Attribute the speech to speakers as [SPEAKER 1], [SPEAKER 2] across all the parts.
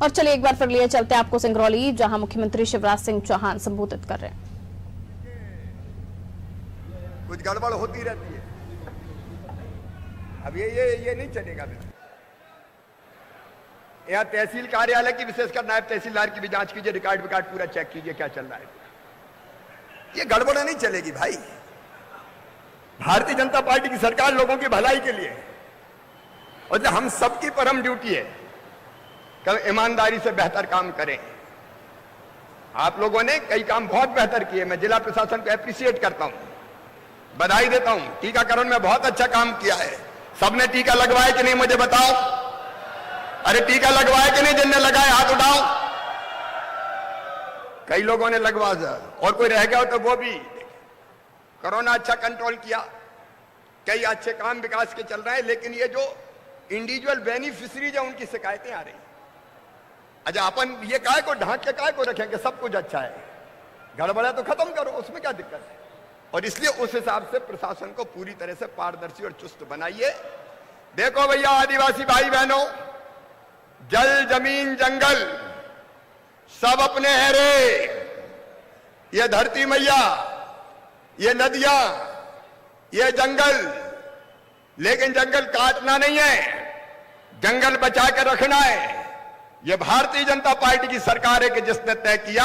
[SPEAKER 1] और चलिए एक बार फिर लिए चलते हैं आपको सिंगरौली, जहां मुख्यमंत्री शिवराज सिंह चौहान संबोधित कर रहे हैं।
[SPEAKER 2] कुछ गड़बड़ होती रहती है। अब ये नहीं चलेगा। यहाँ तहसील कार्यालय की, विशेषकर नायब तहसीलदार की भी जांच कीजिए, रिकॉर्ड विकार्ड पूरा चेक कीजिए क्या चल रहा है। ये गड़बड़ नहीं चलेगी भाई। भारतीय जनता पार्टी की सरकार लोगों की भलाई के लिए, और जो हम सबकी परम ड्यूटी है कि ईमानदारी से बेहतर काम करें। आप लोगों ने कई काम बहुत बेहतर किए, मैं जिला प्रशासन को एप्रिशिएट करता हूं, बधाई देता हूं। टीकाकरण में बहुत अच्छा काम किया है। सबने टीका लगवाया कि नहीं मुझे बताओ? अरे टीका लगवाया कि नहीं? जिनने लगाए हाथ उठाओ। कई लोगों ने लगवा दिया, और कोई रह गया हो तो वो भी। कोरोना अच्छा कंट्रोल किया, कई अच्छे काम विकास के चल रहे हैं, लेकिन ये जो इंडिविजुअल बेनिफिशियरीज है उनकी शिकायतें आ रही। अच्छा, अपन ये काय को ढांक के काय को रखेंगे सब कुछ अच्छा है, गड़बड़ है तो खत्म करो, उसमें क्या दिक्कत है। और इसलिए उस हिसाब से प्रशासन को पूरी तरह से पारदर्शी और चुस्त बनाइए। देखो भैया, आदिवासी भाई बहनों, जल जमीन जंगल सब अपने हैं रे। ये धरती मैया, ये नदियां, ये जंगल, लेकिन जंगल काटना नहीं है, जंगल बचा के रखना है। ये भारतीय जनता पार्टी की सरकार है कि जिसने तय किया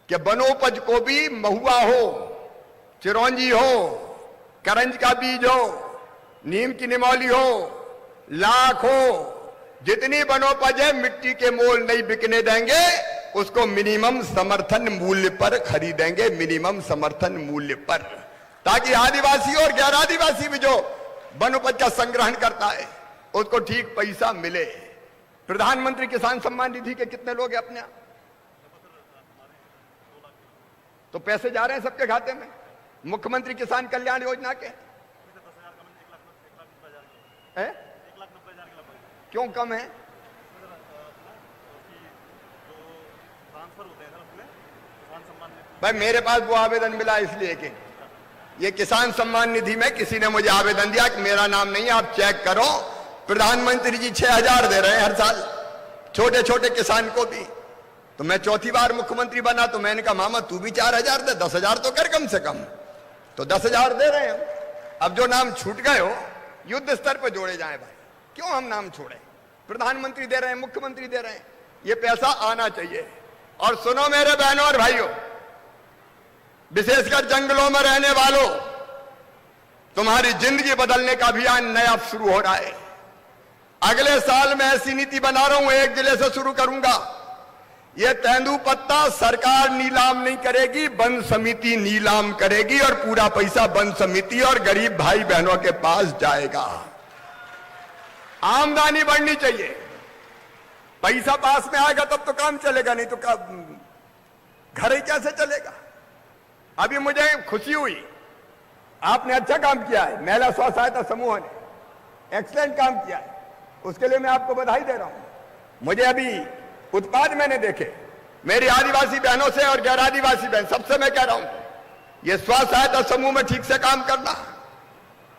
[SPEAKER 2] कि वनोपज को भी महुआ हो, चिरौंजी हो, करंज का बीज हो, नीम की निमौली हो, लाख हो, जितनी वनोपज है मिट्टी के मोल नहीं बिकने देंगे, उसको मिनिमम समर्थन मूल्य पर खरीदेंगे, मिनिमम समर्थन मूल्य पर, ताकि आदिवासी और गैर आदिवासी भी जो वनोपज का संग्रहण करता है उसको ठीक पैसा मिले। प्रधानमंत्री किसान सम्मान निधि के कितने लोग हैं अपने यहां? तो पैसे जा रहे हैं सबके खाते में। मुख्यमंत्री किसान कल्याण योजना के है? क्यों कम है? भाई मेरे पास वो आवेदन मिला इसलिए कि ये किसान सम्मान निधि में किसी ने मुझे आवेदन दिया कि मेरा नाम नहीं है, आप चेक करो, प्रधानमंत्री जी 6,000 दे रहे हैं हर साल छोटे छोटे किसान को भी। तो मैं चौथी बार मुख्यमंत्री बना तो मैंने कहा मामा तू भी 4,000 दे, 10,000 तो कर कम से कम। तो 10,000 दे रहे हैं। अब जो नाम छूट गए हो युद्ध स्तर पर जोड़े जाए भाई, क्यों हम नाम छोड़े? प्रधानमंत्री दे रहे हैं, मुख्यमंत्री दे रहे हैं, ये पैसा आना चाहिए। और सुनो मेरे बहनों और भाइयों, विशेषकर जंगलों में रहने वालों, तुम्हारी जिंदगी बदलने का अभियान नया शुरू हो रहा है। अगले साल मैं ऐसी नीति बना रहा हूं, एक जिले से शुरू करूंगा। यह तेंदुपत्ता सरकार नीलाम नहीं करेगी, वन समिति नीलाम करेगी, और पूरा पैसा वन समिति और गरीब भाई बहनों के पास जाएगा। आमदनी बढ़नी चाहिए, पैसा पास में आएगा तब तो काम चलेगा, नहीं तो घर ही कैसे चलेगा। अभी मुझे खुशी हुई, आपने अच्छा काम किया है, महिला स्व सहायता समूह ने एक्सीलेंट काम किया है, उसके लिए मैं आपको बधाई दे रहा हूं। मुझे अभी उत्पाद मैंने देखे मेरी आदिवासी बहनों से और गैर आदिवासी बहन सबसे मैं कह रहा हूं, ये स्व सहायता समूह में ठीक से काम करना।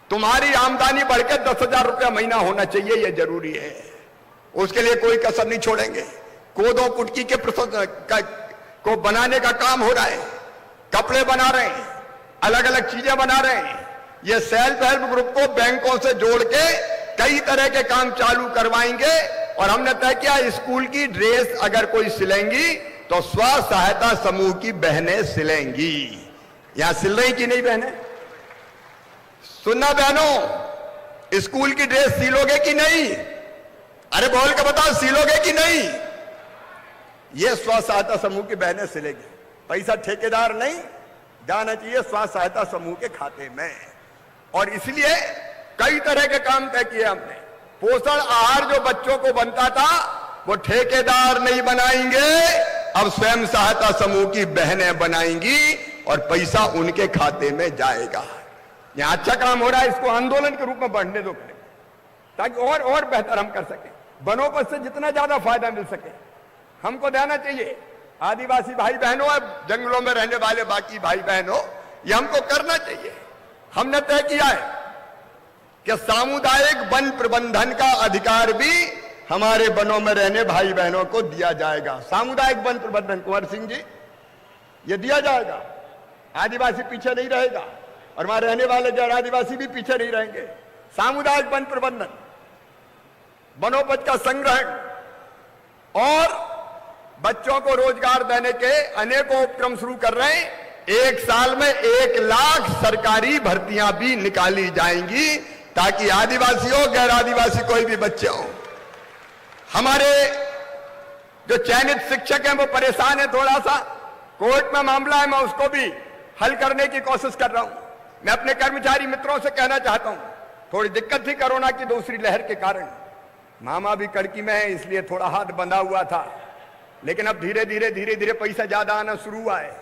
[SPEAKER 2] तुम्हारी आमदनी बढ़कर 10,000 रुपया महीना होना चाहिए, यह जरूरी है। उसके लिए कोई कसर नहीं छोड़ेंगे। कोदो कुटकी के को बनाने का काम हो रहा है, कपड़े बना रहे हैं, अलग अलग चीजें बना रहे हैं। ये सेल्फ हेल्प ग्रुप को बैंकों से जोड़ के कई तरह के काम चालू करवाएंगे। और हमने तय किया स्कूल की ड्रेस अगर कोई सिलेंगी तो स्व सहायता समूह की बहनें सिलेंगी। यहां सिल रही कि नहीं बहनें? सुनना बहनों, स्कूल की ड्रेस सिलोगे कि नहीं? अरे बोल के बताओ, सिलोगे कि नहीं? ये स्व सहायता समूह की बहनें सिलेगी। पैसा ठेकेदार नहीं जाना चाहिए, स्व सहायता समूह के खाते में। और इसलिए कई तरह के काम तय किए हमने। पोषण आहार जो बच्चों को बनता था वो ठेकेदार नहीं बनाएंगे, अब स्वयं सहायता समूह की बहनें बनाएंगी और पैसा उनके खाते में जाएगा। यहां अच्छा काम हो रहा है, इसको आंदोलन के रूप में बढ़ने दो, ताकि और बेहतर हम कर सकें, वनोपज से जितना ज्यादा फायदा मिल सके हमको देना चाहिए। आदिवासी भाई बहनों, जंगलों में रहने वाले बाकी भाई बहनों, ये हमको करना चाहिए। हमने तय किया है कि सामुदायिक वन प्रबंधन का अधिकार भी हमारे वनों में रहने भाई बहनों को दिया जाएगा। सामुदायिक वन प्रबंधन, कुंवर सिंह जी, ये दिया जाएगा। आदिवासी पीछे नहीं रहेगा और वहां रहने वाले गैर आदिवासी भी पीछे नहीं रहेंगे। सामुदायिक वन प्रबंधन, वनोपज का संग्रहण और बच्चों को रोजगार देने के अनेकों उपक्रम शुरू कर रहे हैं। एक साल में 1 लाख सरकारी भर्तियां भी निकाली जाएंगी ताकि आदिवासी हो, गैर आदिवासी कोई भी बच्चे हो। हमारे जो चयनित शिक्षक हैं वो परेशान है, थोड़ा सा कोर्ट में मामला है, मैं उसको भी हल करने की कोशिश कर रहा हूं। मैं अपने कर्मचारी मित्रों से कहना चाहता हूं, थोड़ी दिक्कत थी कोरोना की दूसरी लहर के कारण, मामा भी कड़की में है इसलिए थोड़ा हाथ बंधा हुआ था, लेकिन अब धीरे धीरे पैसा ज्यादा आना शुरू हुआ है,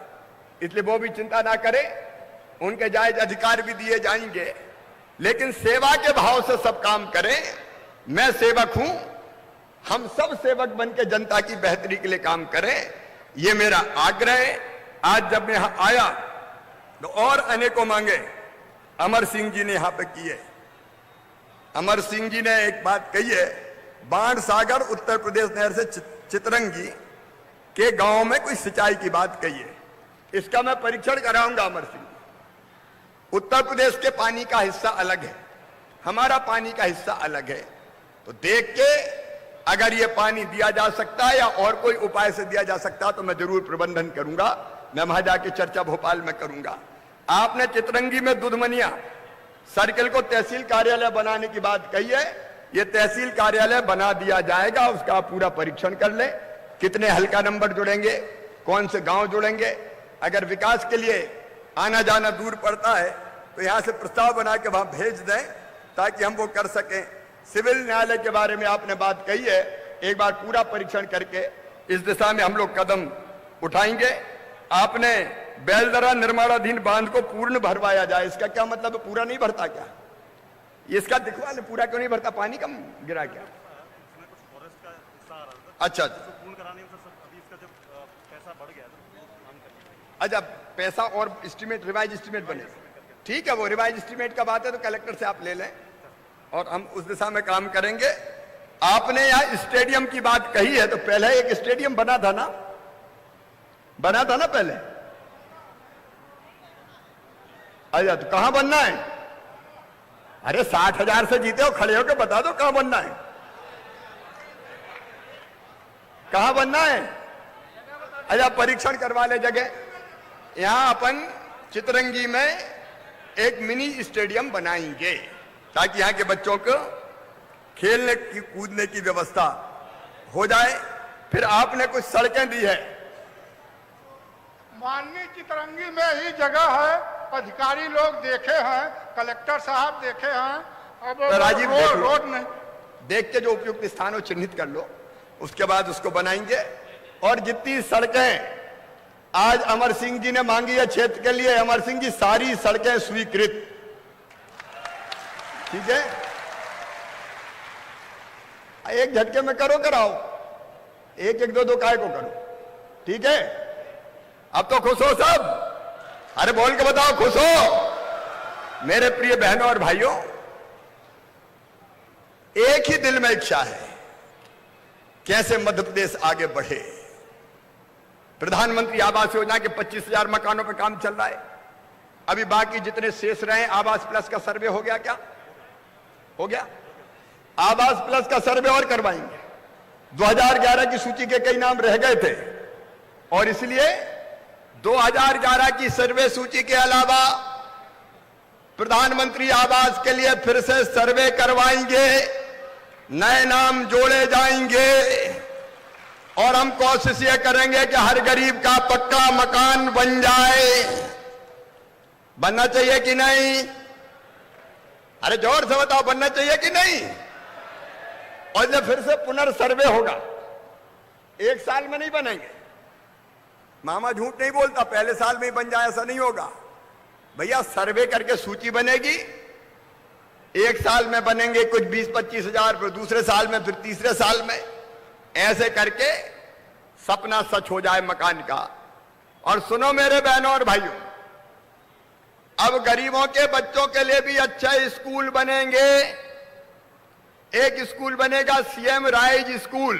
[SPEAKER 2] इसलिए वो भी चिंता ना करें, उनके जायज अधिकार भी दिए जाएंगे। लेकिन सेवा के भाव से सब काम करें। मैं सेवक हूं, हम सब सेवक बन के जनता की बेहतरी के लिए काम करें, ये मेरा आग्रह है। आज जब मैं यहां आया तो और अनेकों मांगे अमर सिंह जी ने यहां पे की है। अमर सिंह जी ने एक बात कही है, बाण सागर उत्तर प्रदेश नहर से चितरंगी के गांव में कोई सिंचाई की बात कही है। इसका मैं परीक्षण कराऊंगा अमर सिंह। उत्तर प्रदेश के पानी का हिस्सा अलग है, हमारा पानी का हिस्सा अलग है, तो देख के अगर ये पानी दिया जा सकता है या और कोई उपाय से दिया जा सकता है तो मैं जरूर प्रबंधन करूंगा। मैं वहां जाके चर्चा भोपाल में करूंगा। आपने चितरंगी में दुधमनिया सर्किल को तहसील कार्यालय बनाने की बात कही है, ये तहसील कार्यालय बना दिया जाएगा। उसका पूरा परीक्षण कर ले, कितने हल्का नंबर जुड़ेंगे, कौन से गांव जुड़ेंगे। अगर विकास के लिए आना जाना दूर पड़ता है तो यहां से प्रस्ताव बना के वहां भेज दें ताकि हम वो कर सकें। सिविल न्यायालय के बारे में आपने बात कही है, एक बार पूरा परीक्षण करके इस दिशा में हम लोग कदम उठाएंगे। आपने बेलदरा निर्माणाधीन बांध को पूर्ण भरवाया जाए, इसका क्या मतलब है? पूरा नहीं भरता क्या? इसका दिखवा ले, पूरा क्यों नहीं भरता? पानी कम गिरा क्या? अच्छा अच्छा, पैसा और एस्टीमेट, रिवाइज एस्टीमेट बने, ठीक है। वो रिवाइज एस्टीमेट का बात है तो कलेक्टर से आप ले लें और हम उस दिशा में काम करेंगे। आपने यहां स्टेडियम की बात कही है, तो पहले एक स्टेडियम बना था ना, बना था ना पहले। अच्छा, तो कहां बनना है? अरे 60,000 से जीते हो, खड़े होकर बता दो कहां बनना है, कहां बनना है? अच्छा, परीक्षण करवा ले जगह। यहां अपन चितरंगी में एक मिनी स्टेडियम बनाएंगे ताकि यहां के बच्चों को खेलने की कूदने की व्यवस्था हो जाए। फिर आपने कुछ सड़कें दी है,
[SPEAKER 3] माननीय चितरंगी में ही जगह है, अधिकारी लोग देखे हैं, कलेक्टर साहब देखे हैं। अब
[SPEAKER 2] तो राजीव
[SPEAKER 3] रोड नहीं
[SPEAKER 2] देख के जो उपयुक्त स्थान हो चिन्हित कर लो, उसके बाद उसको बनाएंगे। और जितनी सड़कें आज अमर सिंह जी ने मांगी है क्षेत्र के लिए, अमर सिंह जी सारी सड़कें स्वीकृत, ठीक है। एक झटके में करो, कराओ, एक एक दो काय को करो, ठीक है। अब तो खुश हो सब? अरे बोल के बताओ, खुश हो? मेरे प्रिय बहनों और भाइयों, एक ही दिल में इच्छा है, कैसे मध्य प्रदेश आगे बढ़े। प्रधानमंत्री आवास योजना के 25,000 मकानों पर काम चल रहा है। अभी बाकी जितने शेष रहे, आवास प्लस का सर्वे हो गया क्या? हो गया। आवास प्लस का सर्वे और करवाएंगे। 2011 की सूची के कई नाम रह गए थे और इसलिए 2011 की सर्वे सूची के अलावा प्रधानमंत्री आवास के लिए फिर से सर्वे करवाएंगे, नए नाम जोड़े जाएंगे और हम कोशिश ये करेंगे कि हर गरीब का पक्का मकान बन जाए। बनना चाहिए कि नहीं? अरे जोर से बताओ, बनना चाहिए कि नहीं? और जब फिर से पुनर्सर्वे होगा, एक साल में नहीं बनेंगे। मामा झूठ नहीं बोलता, पहले साल में ही बन जाए ऐसा नहीं होगा भैया। सर्वे करके सूची बनेगी, एक साल में बनेंगे कुछ 20-25 हजार, फिर दूसरे साल में, फिर तीसरे साल में, ऐसे करके सपना सच हो जाए मकान का। और सुनो मेरे बहनों और भाइयों, अब गरीबों के बच्चों के लिए भी अच्छे स्कूल बनेंगे। एक स्कूल बनेगा सीएम राइज स्कूल,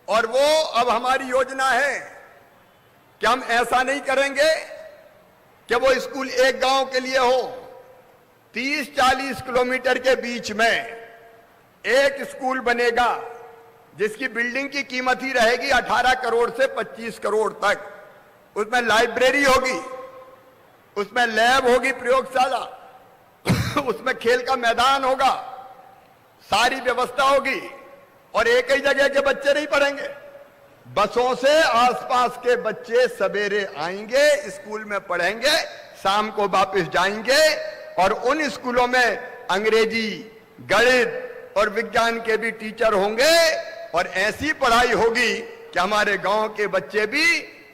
[SPEAKER 2] और वो अब हमारी योजना है कि हम ऐसा नहीं करेंगे कि वो स्कूल एक गांव के लिए हो। 30-40 किलोमीटर के बीच में एक स्कूल बनेगा जिसकी बिल्डिंग की कीमत ही रहेगी 18 करोड़ से 25 करोड़ तक। उसमें लाइब्रेरी होगी, उसमें लैब होगी, प्रयोगशाला, उसमें खेल का मैदान होगा, सारी व्यवस्था होगी, और एक ही जगह के बच्चे नहीं पढ़ेंगे। बसों से आसपास के बच्चे सवेरे आएंगे, स्कूल में पढ़ेंगे, शाम को वापस जाएंगे, और उन स्कूलों में अंग्रेजी, गणित और विज्ञान के भी टीचर होंगे, और ऐसी पढ़ाई होगी कि हमारे गांव के बच्चे भी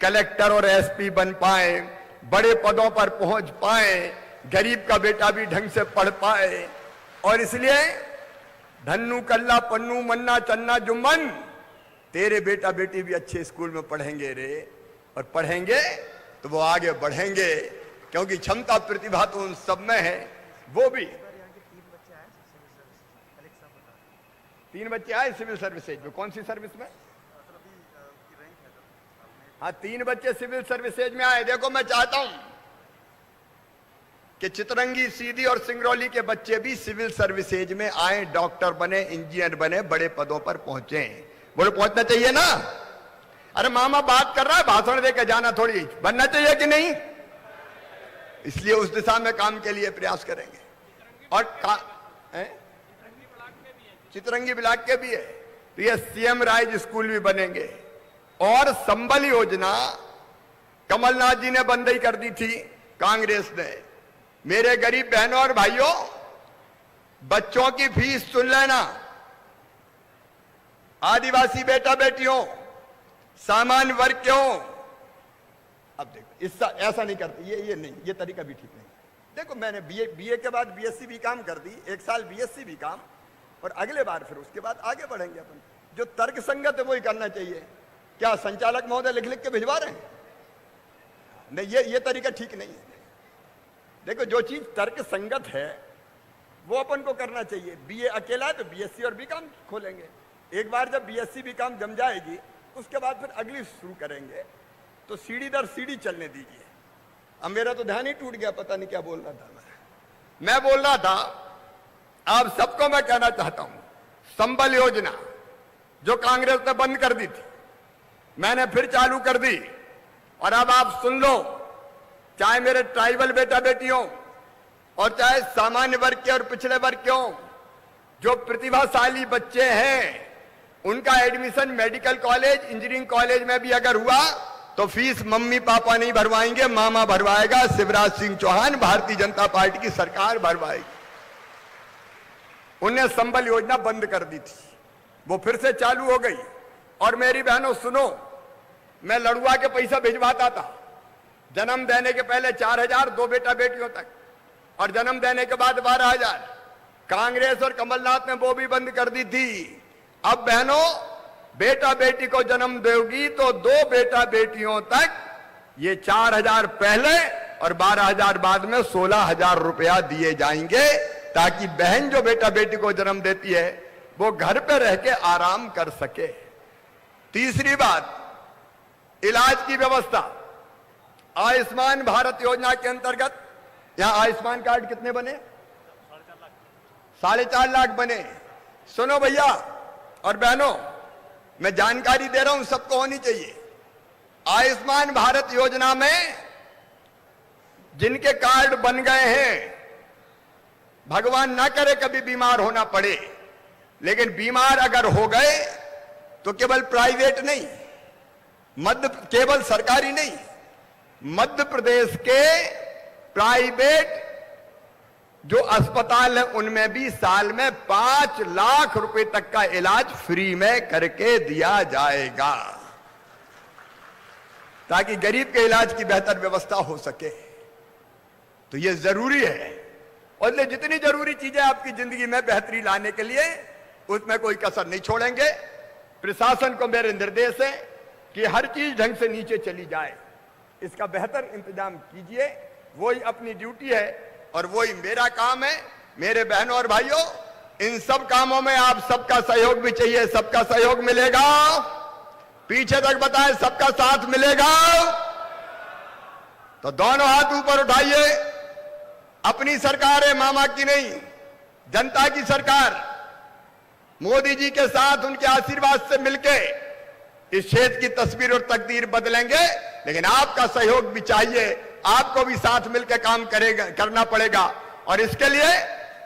[SPEAKER 2] कलेक्टर और एसपी बन पाए, बड़े पदों पर पहुंच पाए, गरीब का बेटा भी ढंग से पढ़ पाए। और इसलिए धन्नू कल्ला पन्नू मन्ना चन्ना जुम्मन, तेरे बेटा बेटी भी अच्छे स्कूल में पढ़ेंगे रे, और पढ़ेंगे तो वो आगे बढ़ेंगे, क्योंकि क्षमता प्रतिभा तो उन सब में है। वो भी 3 बच्चे आए सिविल सर्विसेज में। कौन सी सर्विस में? हाँ, 3 बच्चे सिविल सर्विसेज में आए। देखो, मैं चाहता हूं कि चितरंगी, सीधी और सिंगरौली के बच्चे भी सिविल सर्विसेज में आए, डॉक्टर बने, इंजीनियर बने, बड़े पदों पर पहुंचे। बोले पहुंचना चाहिए ना? अरे मामा बात कर रहा है, भाषण देकर जाना थोड़ी, बनना चाहिए कि नहीं? इसलिए उस दिशा में काम के लिए प्रयास करेंगे। और चितरंगी ब्लॉक के भी है, तो ये सीएम राइज स्कूल भी बनेंगे। और संबल योजना कमलनाथ जी ने बंद ही कर दी थी, कांग्रेस ने। मेरे गरीब बहनों और भाइयों, बच्चों की फीस सुन लेना। आदिवासी बेटा बेटियों, सामान्य वर्ग के हों। अब देखो, इससा ऐसा नहीं करते, ये नहीं, ये तरीका भी ठीक नहीं। देखो, मैंने बीए के बाद बीएससी भी काम कर दी, 1 साल बीएससी भी काम, और अगले बार फिर उसके बाद आगे बढ़ेंगे अपन। जो तर्क संगत है वही करना चाहिए। क्या संचालक महोदय लिख लिख के भिजवा रहे हैं? नहीं, ये तरीका ठीक नहीं है। देखो, जो चीज तर्क संगत है वो अपन को करना चाहिए। बीए अकेला है तो बीएससी और बीकॉम खोलेंगे। एक बार जब बीएससी बीकॉम जम जाएगी, उसके बाद फिर अगली शुरू करेंगे। तो सीढ़ी दर सीढ़ी चलने दीजिए। अब मेरा तो ध्यान ही टूट गया, पता नहीं क्या बोल रहा था मैं बोल रहा था, आप सबको मैं कहना चाहता हूं, संबल योजना जो कांग्रेस ने बंद कर दी थी, मैंने फिर चालू कर दी। और अब आप सुन लो, चाहे मेरे ट्राइबल बेटा बेटी हो और चाहे सामान्य वर्ग के और पिछड़े वर्ग के हो, जो प्रतिभाशाली बच्चे हैं उनका admission medical college, engineering college में भी अगर हुआ तो फीस मम्मी पापा नहीं भरवाएंगे, मामा भरवाएगा। शिवराज सिंह चौहान, भारतीय जनता पार्टी की सरकार भरवाएगी। उन्हें संबल योजना बंद कर दी थी, वो फिर से चालू हो गई। और मेरी बहनों सुनो, मैं लड़ुआ के पैसा भिजवाता था। जन्म देने के पहले 4,000 2 बेटा बेटियों तक, और जन्म देने के बाद 12,000। कांग्रेस और कमलनाथ ने वो भी बंद कर दी थी। अब बहनों, बेटा बेटी को जन्म दोगी तो 2 बेटा बेटियों तक ये 4,000 पहले और 12,000 बाद में 16,000 रुपया दिए जाएंगे, ताकि बहन जो बेटा बेटी को जन्म देती है वो घर पे रह के आराम कर सके। तीसरी बात, इलाज की व्यवस्था। आयुष्मान भारत योजना के अंतर्गत यहां आयुष्मान कार्ड कितने बने? 4.5 लाख बने। सुनो भैया और बहनों, मैं जानकारी दे रहा हूं, सबको होनी चाहिए। आयुष्मान भारत योजना में जिनके कार्ड बन गए हैं, भगवान ना करे कभी बीमार होना पड़े, लेकिन बीमार अगर हो गए तो केवल प्राइवेट नहीं, केवल सरकारी नहीं, मध्य प्रदेश के प्राइवेट जो अस्पताल है उनमें भी साल में 5 लाख रुपए तक का इलाज फ्री में करके दिया जाएगा, ताकि गरीब के इलाज की बेहतर व्यवस्था हो सके। तो यह जरूरी है, और इसलिए जितनी जरूरी चीजें आपकी जिंदगी में बेहतरी लाने के लिए, उसमें कोई कसर नहीं छोड़ेंगे। प्रशासन को मेरे निर्देश है कि हर चीज ढंग से नीचे चली जाए, इसका बेहतर इंतजाम कीजिए। वही अपनी ड्यूटी है और वही मेरा काम है। मेरे बहनों और भाइयों, इन सब कामों में आप सबका सहयोग भी चाहिए। सबका सहयोग मिलेगा, पीछे तक बताएं, सबका साथ मिलेगा। तो दोनों हाथ ऊपर उठाइए। अपनी सरकार है, मामा की नहीं, जनता की सरकार। मोदी जी के साथ उनके आशीर्वाद से मिलके इस क्षेत्र की तस्वीर और तकदीर बदलेंगे, लेकिन आपका सहयोग भी चाहिए। आपको भी साथ मिलकर काम करना पड़ेगा और इसके लिए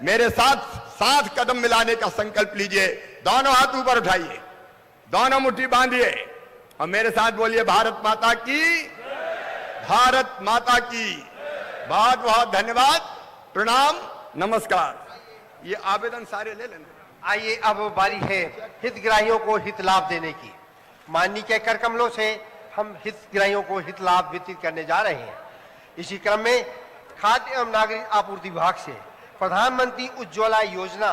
[SPEAKER 2] मेरे साथ 7 कदम मिलाने का संकल्प लीजिए। दोनों हाथ ऊपर उठाइए, दोनों मुट्ठी बांधिए और मेरे साथ बोलिए, भारत माता की, भारत माता की। बहुत बहुत धन्यवाद, प्रणाम, नमस्कार। ये आवेदन सारे ले लेना।
[SPEAKER 4] आइए अब बारी है हितग्राहियों को हित लाभ देने की। माननीय के कर कमलों से हम हितग्राहियों को हित लाभ वितरित करने जा रहे हैं। इसी क्रम में खाद्य एवं नागरिक आपूर्ति विभाग से प्रधानमंत्री उज्ज्वला योजना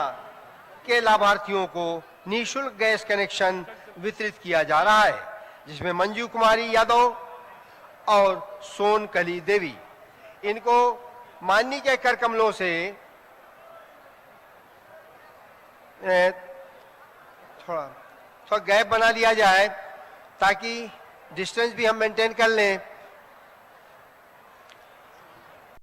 [SPEAKER 4] के लाभार्थियों को निःशुल्क गैस कनेक्शन वितरित किया जा रहा है, जिसमें मंजू कुमारी यादव और सोनकली देवी, इनको माननीय के कर कमलों से थोड़ा गैप बना लिया जाए ताकि डिस्टेंस भी हम मेंटेन कर लें।